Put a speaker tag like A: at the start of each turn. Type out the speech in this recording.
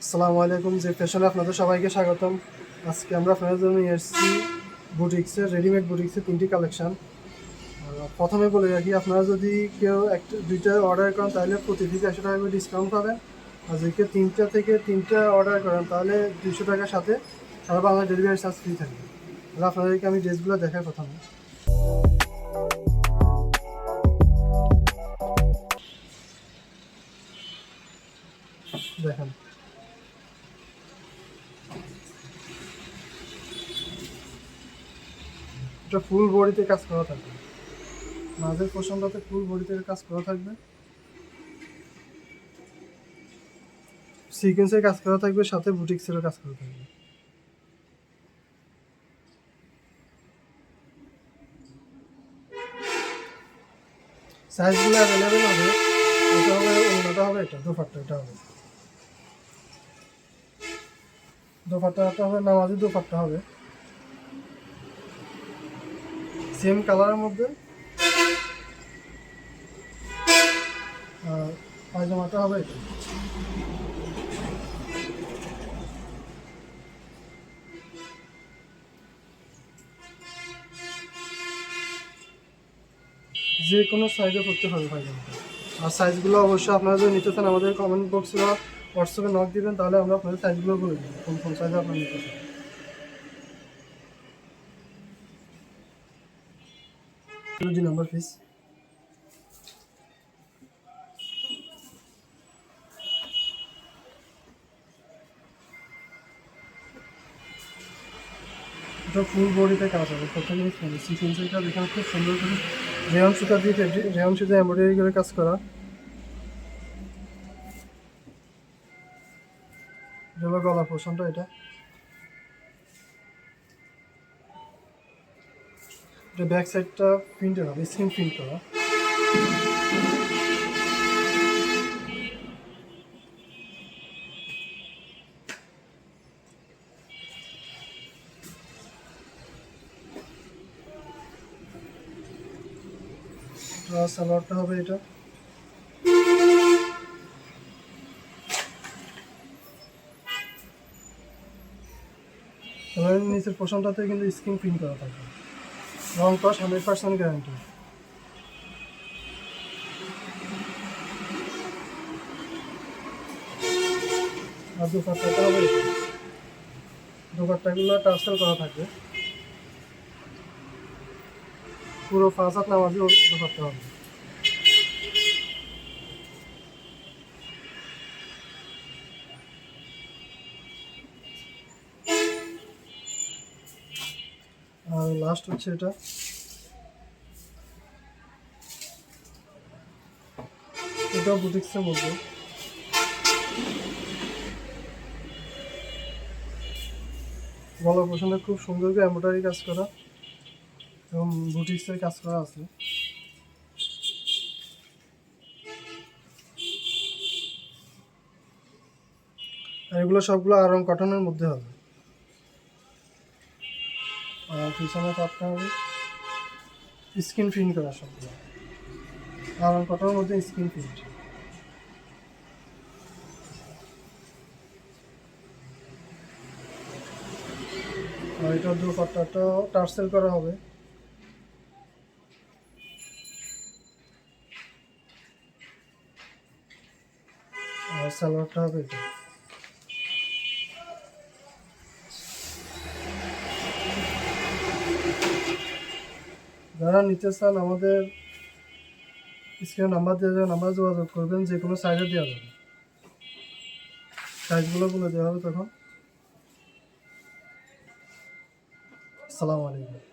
A: আসসালামু আলাইকুম। যে ফ্যাশনে আপনাদের সবাইকে স্বাগতম। আজকে আমরা আপনাদের জন্য নিয়ে এসেছি বুটিক্সের রেডিমেড বুটিক্সের 3টি কালেকশান। প্রথমে বলে রাখি, আপনারা যদি কেউ দুইটা অর্ডার করেন তাহলে প্রতি পিস 100 টাকা করে ডিসকাউন্ট পাবেন। আর যদি কেউ তিনটা অর্ডার করেন তাহলে 200 টাকার সাথে সারা বাংলা ডেলিভারি চার্জ ফ্রি থাকবে। তাহলে আপনাদেরকে আমি ড্রেসগুলো দেখাই। প্রথমে দেখেন, এটা ফুল বডিতে কাজ করা থাকবে, মাঝের পোর্শনটাতে ফুল বডিতে কাজ করা থাকবে, সিকোয়েন্সের কাজ করা থাকবে, সাথে বুটিক্সেরও কাজ করা থাকবে। সাইজগুলো অ্যাভেলেবেল হবে। এটা হবে অন্যটা হবে, এটা দোপাট্টা, এটা হবে দোপাট্টাটা হবে নামাজি দোপাট্টা হবে সেম কালারের মধ্যে। আর পায়জামাটা হবে এটা। যে কোনো সাইজে করতে হবে পায়জামাটা। আর সাইজগুলো অবশ্যই আপনারা যদি নিতে চান আমাদের কমেন্ট বক্সে বা হোয়াটসঅ্যাপে নক দিবেন, তাহলে আমরা আপনাদের সাইজগুলো বলে দেবো কোন কোন সাইজে আপনারা নিতে চান। নাম্বার পিস এটা ফুল বডিতে কাজ হবে। প্রথমে সিকোয়েন্সটা দেখেন, খুব সুন্দর করে রেয়ন সুতা দিয়ে এমব্রয়ডারি করে কাজ করা। এটা হলো গলা পোর্শনটা। এটা ব্যাক সাইডটা প্রিন্টের হবে, স্ক্রিন প্রিন্ট করা। সালোয়ারটা হবে এটা। সালোয়ারের নিচের পোর্শনটাতে কিন্তু স্ক্রিন প্রিন্ট করা থাকবে। রং কস 100% গ্যারান্টি। আর দোপাট্টাটা হবে এটা। দোপাট্টাগুলো টার্সেল করা থাকবে, পুরো 5 হাত নামাজি দোপাট্টা হবে। আর লাস্ট হচ্ছে এটা। এটাও বুটিক্সের মধ্যে। গলা পোর্শনে খুব সুন্দর করে এমব্রয়ডারি কাজ করা এবং বুটিক্সের কাজ করা আছে। আর এগুলো সবগুলো আয়রন কটনের মধ্যে হবে। আর পিছনে কাপটা হবে স্ক্রিন প্রিন্ট করা, সবগুলো আয়রন কটনের মধ্যে স্ক্রিন প্রিন্ট। আর এটা দোপাট্টাটা টার্সেল করা হবে। আর সালোয়ারটা হবে এটা। যারা নিতে চান আমাদের স্ক্রিনে নাম্বার দেওয়া যাবে, নাম্বার যোগাযোগ করবেন। যে কোনো সাইজে দেওয়া যাবে, সাইজগুলো বলে দেওয়া হবে তখন। আসসালামু আলাইকুম।